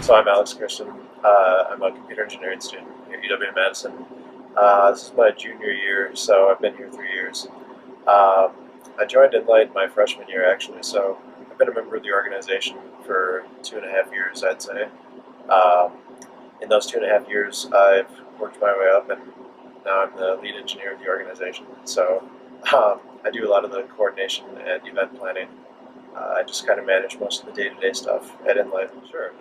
So I'm Alex Christian. I'm a computer engineering student here at UW-Madison. This is my junior year, so I've been here 3 years. I joined Inlight my freshman year, actually, so I've been a member of the organization for 2.5 years, I'd say. Um, in those 2.5 years, I've worked my way up, and now I'm the lead engineer of the organization. So I do a lot of the coordination and event planning. I just kind of manage most of the day-to-day stuff at Inlight. Sure.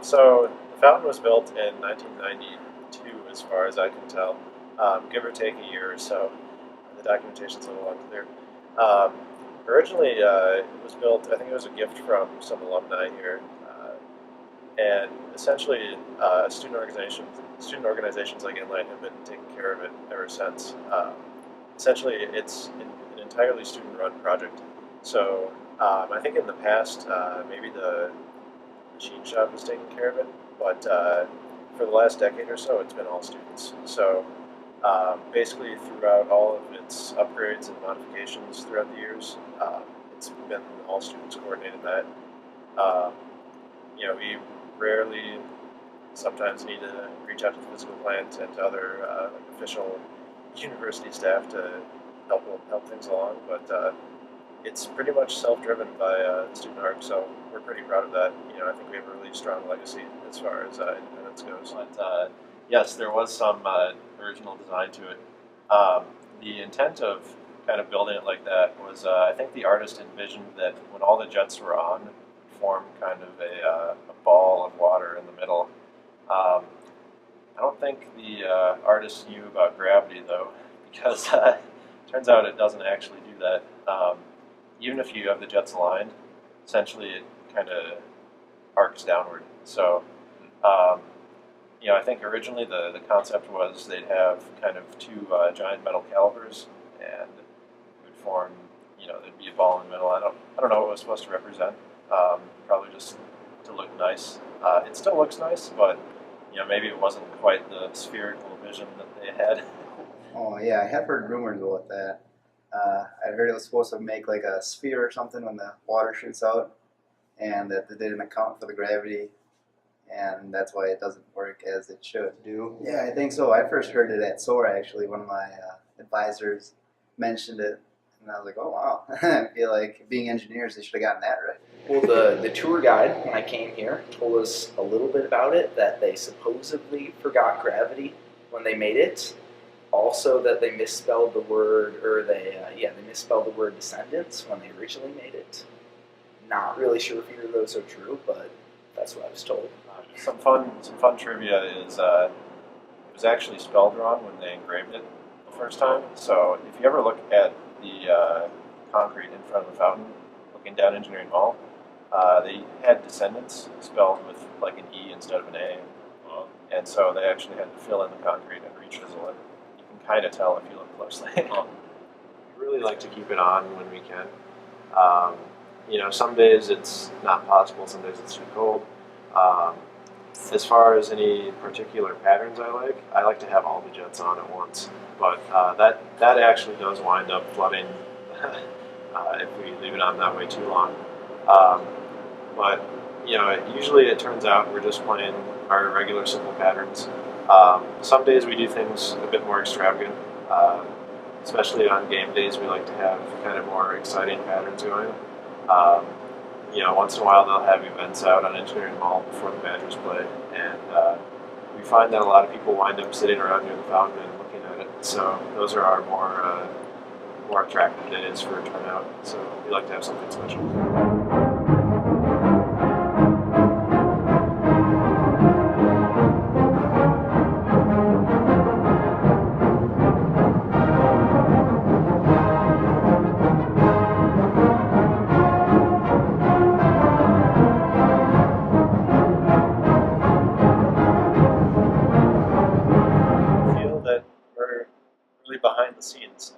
So the fountain was built in 1992, as far as I can tell, give or take a year or so. The documentation's a little unclear. Um, Originally, it was built. I think it was a gift from some alumni here, and essentially, student organizations like Inlight have been taking care of it ever since. Essentially, it's an entirely student-run project. So I think in the past, maybe the machine shop was taking care of it, but for the last decade or so, it's been all students. So basically, throughout all of its upgrades and modifications throughout the years, it's been all students coordinating that. Um, we rarely, sometimes need to reach out to the physical plant and to other official university staff to help things along, but it's pretty much self-driven by student arc, so we're pretty proud of that. I think we have a really strong legacy as far as independence goes. But yes, there was some original design to it. The intent of kind of building it like that was, I think the artist envisioned that when all the jets were on, it formed kind of a ball of water in the middle. I don't think the artist knew about gravity, though, because turns out it doesn't actually do that. Even if you have the jets aligned, essentially it kind of arcs downward. So, I think originally the concept was they'd have kind of two giant metal calipers, and it would form, there'd be a ball in the middle. I don't know what it was supposed to represent. Probably just to look nice. It still looks nice, but maybe it wasn't quite the spherical vision that they had. Oh yeah, I have heard rumors about that. I'd heard it was supposed to make like a sphere or something when the water shoots out, and that they didn't account for the gravity, and that's why it doesn't work as it should. Yeah, I think so. I first heard it at SOAR actually. One of my advisors mentioned it, and I was like, oh wow. I feel like being engineers, they should have gotten that right. Well, the tour guide, when I came here, told us a little bit about it, that they supposedly forgot gravity when they made it. Also that they misspelled the word, they misspelled the word descendants when they originally made it. Not really sure if either of those are true, but that's what I was told. Some fun trivia is it was actually spelled wrong when they engraved it the first time. So if you ever look at the concrete in front of the fountain, looking down Engineering Mall, they had descendants spelled with like an E instead of an A, and so they actually had to fill in the concrete and rechisel it. You can kind of tell if you look closely. We really like to keep it on when we can. Some days it's not possible, some days it's too cold. As far as any particular patterns I like to have all the jets on at once. But that actually does wind up flooding if we leave it on that way too long. But usually it turns out we're just playing our regular simple patterns. Some days we do things a bit more extravagant. Especially on game days, we like to have kind of more exciting patterns going. Once in a while they'll have events out on Engineering Mall before the Badgers play, and we find that a lot of people wind up sitting around near the fountain and looking at it. So those are our more attractive days for a turnout. So we like to have something special. Behind the scenes.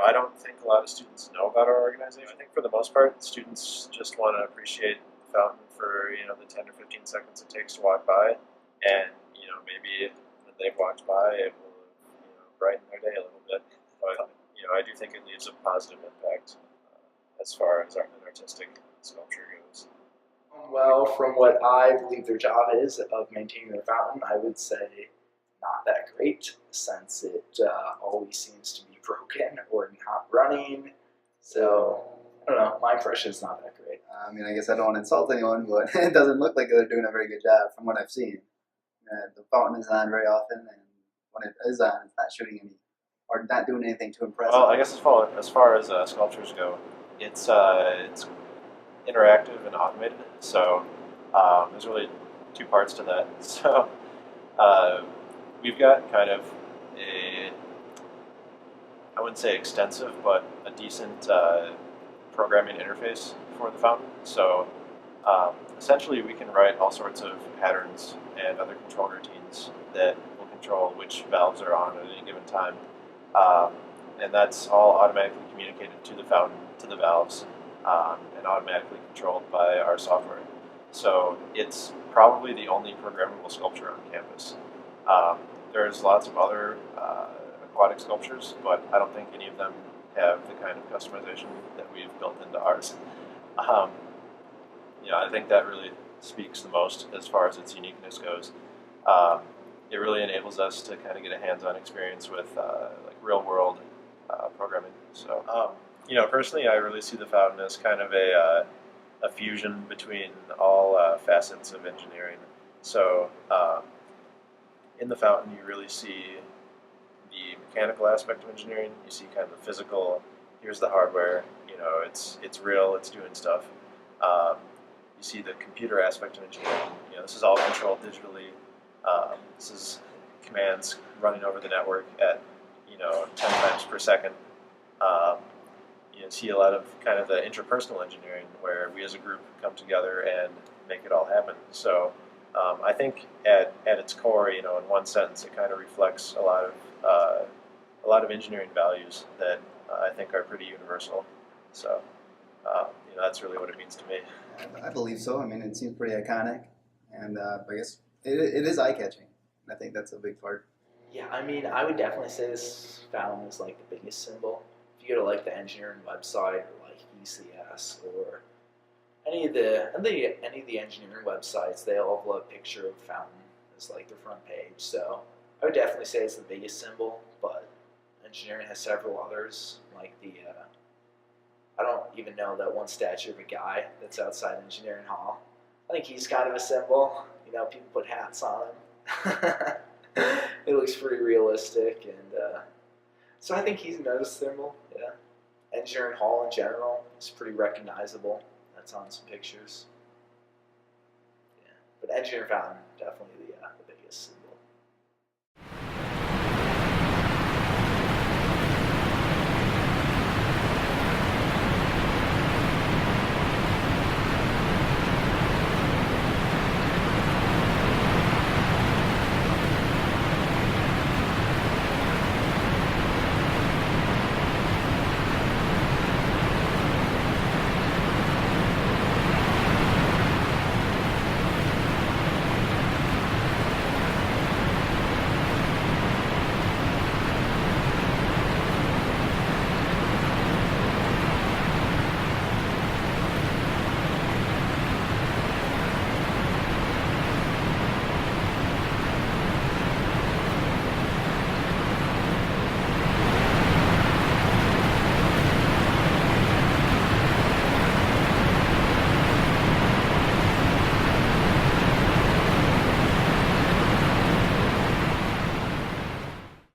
I don't think a lot of students know about our organization. I think for the most part, students just want to appreciate the fountain for the 10 or 15 seconds it takes to walk by, and maybe when they've walked by, it will brighten their day a little bit. But I do think it leaves a positive impact as far as an artistic sculpture goes. Well, from what I believe their job is of maintaining their fountain, I would say not that great, since it always seems to be broken or not running. So, I don't know, my impression is not that great. I mean, I guess I don't want to insult anyone, but it doesn't look like they're doing a very good job from what I've seen. The fountain is on very often, and when it is on, it's not shooting any or not doing anything too impressive. Well, I guess as far as sculptures go, it's interactive and automated. So there's really two parts to that. So uh, we've got kind of a, I wouldn't say extensive, but a decent programming interface for the fountain. So essentially, we can write all sorts of patterns and other control routines that will control which valves are on at any given time. Um, and that's all automatically communicated to the fountain, to the valves, and automatically controlled by our software. So it's probably the only programmable sculpture on campus. There's lots of other aquatic sculptures, but I don't think any of them have the kind of customization that we've built into ours. Um, I think that really speaks the most as far as its uniqueness goes. It really enables us to kind of get a hands-on experience with like real-world programming. So, personally, I really see the fountain as kind of a fusion between all facets of engineering. So, in the fountain, you really see the mechanical aspect of engineering. You see kind of the physical. Here's the hardware. It's real. It's doing stuff. You see the computer aspect of engineering. This is all controlled digitally. This is commands running over the network at 10 times per second. You see a lot of kind of the interpersonal engineering where we as a group come together and make it all happen. So I think at its core, in one sentence, it kind of reflects a lot of engineering values that I think are pretty universal. So that's really what it means to me. I believe so. I mean, it seems pretty iconic, and I guess it is eye-catching. I think that's a big part. Yeah, I mean, I would definitely say this fountain is like the biggest symbol. If you go to like the engineering website or like ECS or any of the engineering websites, they all have a picture of fountain as like their front page. So I would definitely say it's the biggest symbol, but engineering has several others, like I don't even know that one statue of a guy that's outside engineering hall. I think he's kind of a symbol. People put hats on him. It looks pretty realistic, and so I think he's another symbol. Yeah, engineering hall in general is pretty recognizable. That's on some pictures. Yeah, but engineering fountain definitely the biggest symbol.